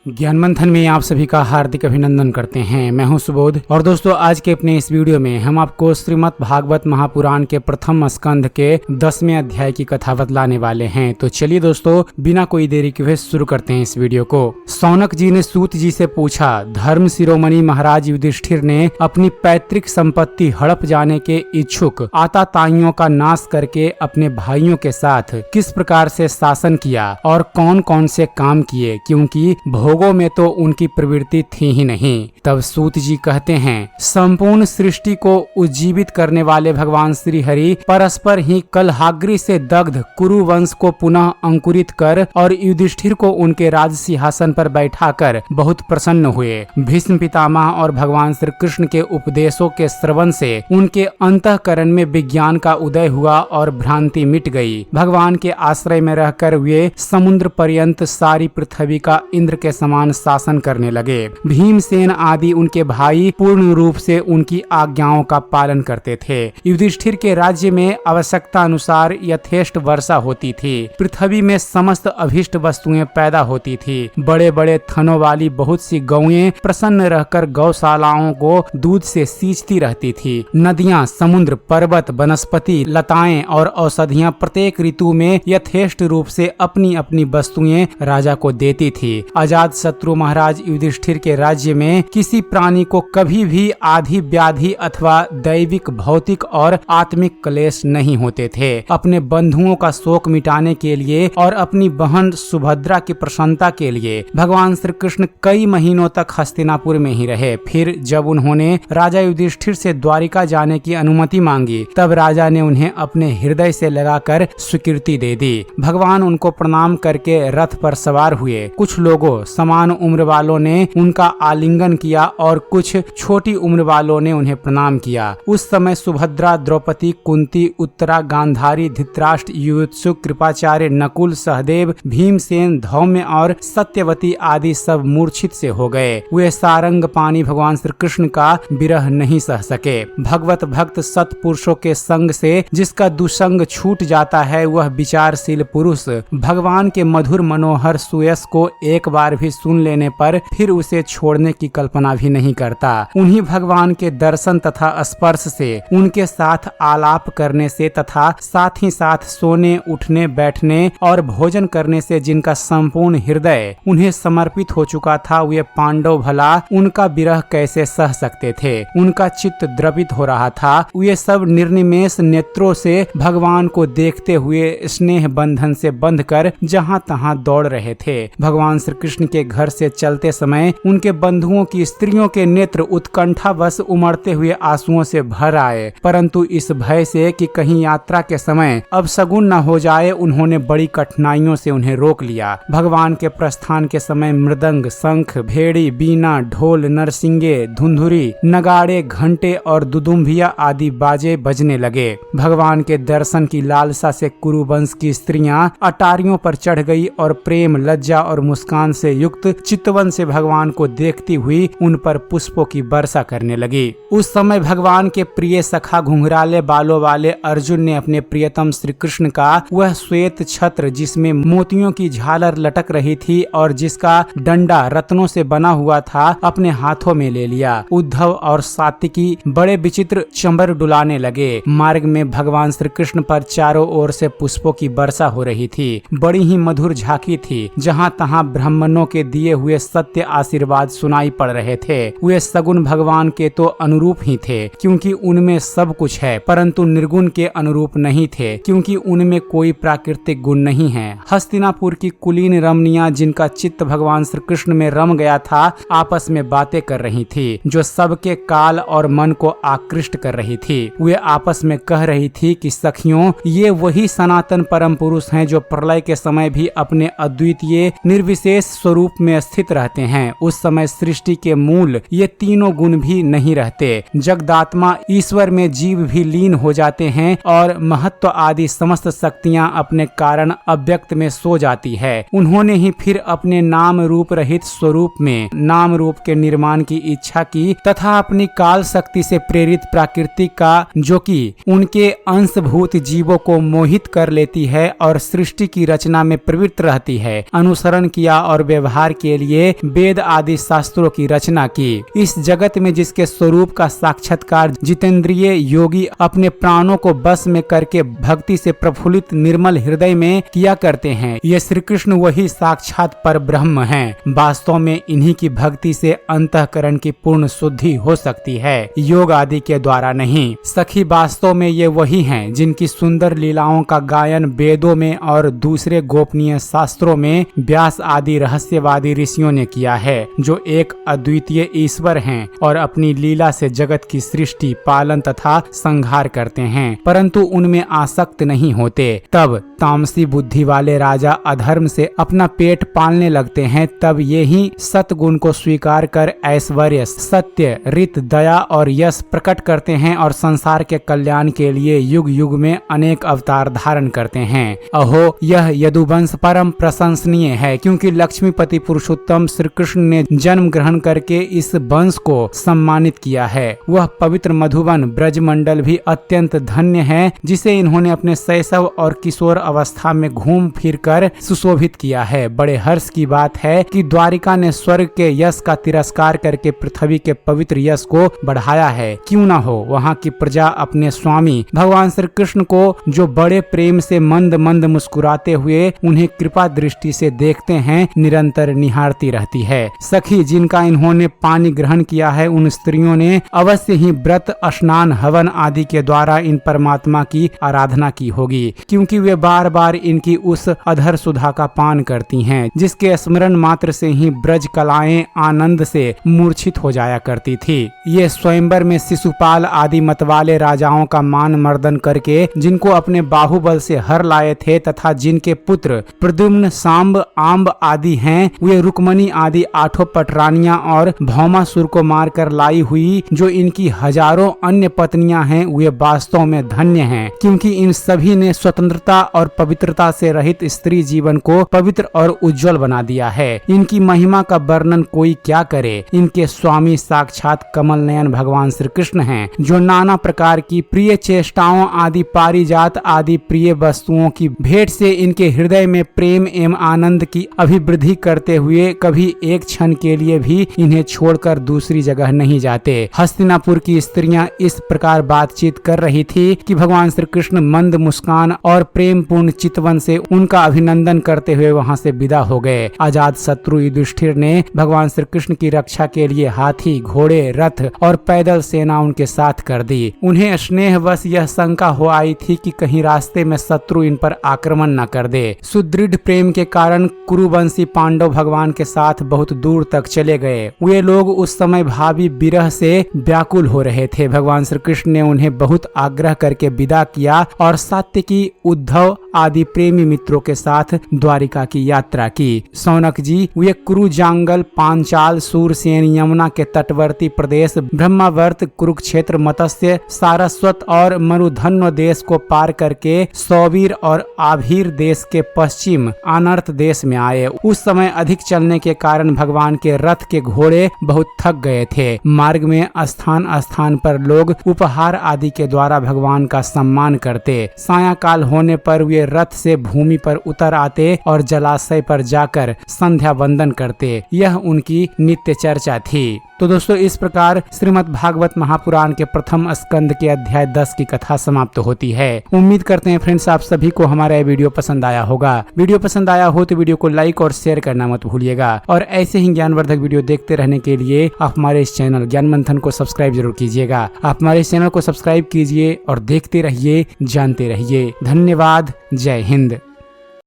ज्ञान मंथन में आप सभी का हार्दिक अभिनंदन करते हैं। मैं हूं सुबोध और दोस्तों आज के अपने इस वीडियो में हम आपको श्रीमद् भागवत महापुराण के प्रथम स्कंध के 10वें अध्याय की कथा बतलाने वाले हैं। तो चलिए दोस्तों बिना कोई देरी के हुए शुरू करते हैं इस वीडियो को। सौनक जी ने सूत जी से पूछा, धर्म शिरोमणि महाराज युधिष्ठिर ने अपनी पैतृक संपत्ति हड़प जाने के इच्छुक आताताइयों का नाश करके अपने भाइयों के साथ किस प्रकार से शासन किया और कौन कौन से काम किए, क्योंकि भोगों में तो उनकी प्रवृत्ति थी ही नहीं। तब सूत जी कहते हैं, संपूर्ण सृष्टि को उज्जीवित करने वाले भगवान श्री हरि परस्पर ही कलहाग्रि से दग्ध कुरु वंश को पुनः अंकुरित कर और युधिष्ठिर को उनके राज सिंहासन पर बैठाकर बहुत प्रसन्न हुए। भीष्म पितामह और भगवान श्री कृष्ण के उपदेशों के श्रवण से उनके अंतःकरण में विज्ञान का उदय हुआ और भ्रांति मिट गई। भगवान के आश्रय में रहकर वे समुद्र पर्यंत सारी पृथ्वी का इंद्र के समान शासन करने लगे। भीमसेन आदि उनके भाई पूर्ण रूप से उनकी आज्ञाओं का पालन करते थे। युधिष्ठिर के राज्य में आवश्यकता अनुसार यथेष्ट वर्षा होती थी। पृथ्वी में समस्त अभिष्ट वस्तुएं पैदा होती थी। बड़े बड़े थनों वाली बहुत सी गौएं प्रसन्न रहकर गौशालाओं को दूध से सींचती रहती थी। नदियां, समुद्र, पर्वत, वनस्पति, लताएं और औषधियां प्रत्येक ऋतु में यथेष्ट रूप से अपनी अपनी वस्तुएं राजा को देती थी। अजात शत्रु महाराज युधिष्ठिर के राज्य में किसी प्राणी को कभी भी आधि व्याधि अथवा दैविक, भौतिक और आत्मिक क्लेश नहीं होते थे। अपने बंधुओं का शोक मिटाने के लिए और अपनी बहन सुभद्रा की प्रसन्नता के लिए भगवान श्री कृष्ण कई महीनों तक हस्तिनापुर में ही रहे। फिर जब उन्होंने राजा युधिष्ठिर से द्वारिका जाने की अनुमति मांगी, तब राजा ने उन्हें अपने हृदय से लगाकर स्वीकृति दे दी। भगवान उनको प्रणाम करके रथ पर सवार हुए। कुछ लोगों समान उम्र वालों ने उनका आलिंगन किया और कुछ छोटी उम्र वालों ने उन्हें प्रणाम किया। उस समय सुभद्रा, द्रौपदी, कुंती, उत्तरा, गांधारी, धृतराष्ट्र, युयुत्सुक, कृपाचार्य, नकुल, सहदेव, भीमसेन, धौम्य और सत्यवती आदि सब मूर्छित से हो गए। वे सारंग पानी भगवान श्री कृष्ण का विरह नहीं सह सके। भगवत भक्त सत्पुरुषों के संग से जिसका दुसंग छूट जाता है, वह विचारशील पुरुष भगवान के मधुर मनोहर सुयस को एक बार भी सुन लेने पर फिर उसे छोड़ने की कल्पना भी नहीं करता। उन्हीं भगवान के दर्शन तथा स्पर्श से, उनके साथ आलाप करने से तथा साथ ही साथ सोने, उठने, बैठने और भोजन करने से जिनका संपूर्ण हृदय उन्हें समर्पित हो चुका था, वे पांडव भला उनका विरह कैसे सह सकते थे। उनका चित्त द्रवित हो रहा था। वे सब निर्निमेष नेत्रों से भगवान को देखते हुए स्नेह बंधन से बंधकर जहाँ तहाँ दौड़ रहे थे। भगवान श्री कृष्ण के घर से चलते समय उनके बंधुओं की स्त्रियों के नेत्र उत्कंठावश उमड़ते हुए आंसुओं से भर आए, परंतु इस भय से कि कहीं यात्रा के समय अब सगुन न हो जाए, उन्होंने बड़ी कठिनाइयों से उन्हें रोक लिया। भगवान के प्रस्थान के समय मृदंग, शंख, भेड़ी, बीना, ढोल, नरसिंगे, धुंधुरी, नगाड़े, घंटे और दुदुम्भिया आदि बाजे बजने लगे। भगवान के दर्शन की लालसा से कुरुवंश की स्त्रियां अटारियों पर चढ़ गई और प्रेम, लज्जा और मुस्कान से युक्त चितवन से भगवान को देखती हुई उन पर पुष्पों की वर्षा करने लगी। उस समय भगवान के प्रिय सखा घुंघराले बालों वाले अर्जुन ने अपने प्रियतम श्री कृष्ण का वह श्वेत छत्र जिसमें मोतियों की झालर लटक रही थी और जिसका डंडा रत्नों से बना हुआ था, अपने हाथों में ले लिया। उद्धव और सात्विकी बड़े विचित्र चंबर डुलाने लगे। मार्ग में भगवान श्री कृष्ण पर चारों ओर से पुष्पों की वर्षा हो रही थी। बड़ी ही मधुर झांकी थी। जहाँ तहाँ ब्राह्मणों के दिए हुए सत्य आशीर्वाद सुनाई पड़ रहे थे। वे सगुण भगवान के तो अनुरूप ही थे, क्योंकि उनमें सब कुछ है, परंतु निर्गुण के अनुरूप नहीं थे, क्योंकि उनमें कोई प्राकृतिक गुण नहीं है। हस्तिनापुर की कुलीन रमणियां, जिनका चित्त भगवान श्री कृष्ण में रम गया था, आपस में बातें कर रही थी, जो सबके काल और मन को आकृष्ट कर रही थी। वे आपस में कह रही थी कि सखियों, ये वही सनातन परम पुरुष हैं जो प्रलय के समय भी अपने अद्वितीय निर्विशेष स्वरूप में स्थित रहते हैं। उस समय सृष्टि के मूल ये तीनों गुण भी नहीं रहते। जगदात्मा ईश्वर में जीव भी लीन हो जाते हैं और महत्व आदि समस्त शक्तियां अपने कारण अव्यक्त में सो जाती है। उन्होंने ही फिर अपने नाम रूप रहित स्वरूप में नाम रूप के निर्माण की इच्छा की तथा अपनी काल शक्ति से प्रेरित प्रकृति का, जो कि उनके अंशभूत जीवों को मोहित कर लेती है और सृष्टि की रचना में प्रवृत्त रहती है, अनुसरण किया और व्यवहार व्यवहार के लिए वेद आदि शास्त्रों की रचना की। इस जगत में जिसके स्वरूप का साक्षात्कार जितेंद्रिय योगी अपने प्राणों को बस में करके भक्ति से प्रफुल्लित निर्मल हृदय में किया करते हैं, ये श्री कृष्ण वही साक्षात पर ब्रह्म हैं। वास्तव में इन्हीं की भक्ति से अंतःकरण की पूर्ण शुद्धि हो सकती है, योग आदि के द्वारा नहीं। सखी वास्तव में ये वही हैं जिनकी सुंदर लीलाओं का गायन वेदों में और दूसरे गोपनीय शास्त्रों में व्यास आदि रहस्यवादी ऋषियों ने किया है, जो एक अद्वितीय ईश्वर हैं और अपनी लीला से जगत की सृष्टि, पालन तथा संहार करते हैं, परंतु उनमें आसक्त नहीं होते। तब तामसी बुद्धि वाले राजा अधर्म से अपना पेट पालने लगते हैं। तब ये ही सतगुण को स्वीकार कर ऐश्वर्य, सत्य, रित, दया और यश प्रकट करते हैं और संसार के कल्याण के लिए युग युग में अनेक अवतार धारण करते हैं। अहो, यह यदुवंश परम प्रशंसनीय है, क्योंकि लक्ष्मीपति पुरुषोत्तम श्री कृष्ण ने जन्म ग्रहण करके इस वंश को सम्मानित किया है। वह पवित्र मधुबन ब्रजमंडल भी अत्यंत धन्य है, जिसे इन्होंने अपने शैशव और किशोर अवस्था में घूम फिर कर सुशोभित किया है। बड़े हर्ष की बात है कि द्वारिका ने स्वर्ग के यश का तिरस्कार करके पृथ्वी के पवित्र यश को बढ़ाया है। क्यों न हो, वहाँ की प्रजा अपने स्वामी भगवान श्री कृष्ण को जो बड़े प्रेम से मंद मंद मुस्कुराते हुए उन्हें कृपा दृष्टि से देखते हैं, निरंतर निहारती रहती है। सखी, जिनका इन्होंने पानी ग्रहण किया है, उन स्त्रियों ने अवश्य ही व्रत, स्नान, हवन आदि के द्वारा इन परमात्मा की आराधना की होगी, क्योंकि वे बार बार इनकी उस अधर सुधा का पान करती हैं, जिसके स्मरण मात्र से ही ब्रज कलाएं आनंद से मूर्छित हो जाया करती थी। ये स्वयंवर में शिशुपाल आदि मतवाले राजाओं का मान मर्दन करके जिनको अपने बाहुबल से हर लाए थे तथा जिनके पुत्र प्रद्युम्न, सांब, आम्ब आदि हैं, वे रुक्मणी आदि 8 पटरानियां और भौमासुर को मारकर लाई हुई जो इनकी हजारों अन्य पत्नियां हैं, वे वास्तव में धन्य हैं, क्योंकि इन सभी ने स्वतंत्रता और पवित्रता से रहित स्त्री जीवन को पवित्र और उज्जवल बना दिया है। इनकी महिमा का वर्णन कोई क्या करे। इनके स्वामी साक्षात कमल नयन भगवान श्री कृष्ण हैं, जो नाना प्रकार की प्रिय चेष्टाओं आदि पारिजात आदि प्रिय वस्तुओं की भेंट से इनके हृदय में प्रेम एवं आनंद की अभिवृद्धि करते हुए कभी एक क्षण के लिए भी इन्हें छोड़कर दूसरी जगह नहीं जाते। हस्तिनापुर की स्त्रियां इस प्रकार बातचीत कर रही थी कि भगवान श्री कृष्ण मंद मुस्कान और प्रेम पूर्ण चितवन से उनका अभिनंदन करते हुए वहां से विदा हो गए। आजाद शत्रु युधिष्ठिर ने भगवान श्री कृष्ण की रक्षा के लिए हाथी, घोड़े, रथ और पैदल सेना उनके साथ कर दी। उन्हें स्नेहवश यह शंका हो आई थी कि कहीं रास्ते में शत्रु इन पर आक्रमण न कर दे। सुदृढ़ प्रेम के कारण कुरुवंशी पांडव भगवान के साथ बहुत दूर तक चले गए। वे लोग उस समय भावी विरह से व्याकुल हो रहे थे। भगवान श्री कृष्ण ने उन्हें बहुत आग्रह करके विदा किया और सात्यकी, उद्धव आदि प्रेमी मित्रों के साथ द्वारिका की यात्रा की। सौनक जी, वे कुरु, जांगल, पांचाल, सूरसेन, यमुना के तटवर्ती प्रदेश, ब्रह्मावर्त, कुरुक्षेत्र, मत्स्य, सारस्वत और मरुधन्व देश को पार करके सौवीर और आभीर देश के पश्चिम अनर्त देश में आए। उस समय अधिक चलने के कारण भगवान के रथ के घोड़े बहुत थक गए थे। मार्ग में स्थान स्थान पर लोग उपहार आदि के द्वारा भगवान का सम्मान करते। सायंकाल होने पर वे रथ से भूमि पर उतर आते और जलाशय पर जाकर संध्या वंदन करते। यह उनकी नित्य चर्चा थी। तो दोस्तों, इस प्रकार श्रीमद् भागवत महापुराण के प्रथम स्कंद के अध्याय 10 की कथा समाप्त होती है। उम्मीद करते हैं फ्रेंड्स आप सभी को हमारा यह वीडियो पसंद आया होगा। वीडियो पसंद आया हो तो वीडियो को लाइक और शेयर करना मत भूलिएगा, और ऐसे ही ज्ञानवर्धक वीडियो देखते रहने के लिए आप हमारे इस चैनल ज्ञान मंथन को सब्सक्राइब जरूर कीजिएगा। आप हमारे इस चैनल को सब्सक्राइब कीजिए और देखते रहिए, जानते रहिए। धन्यवाद। जय हिंद।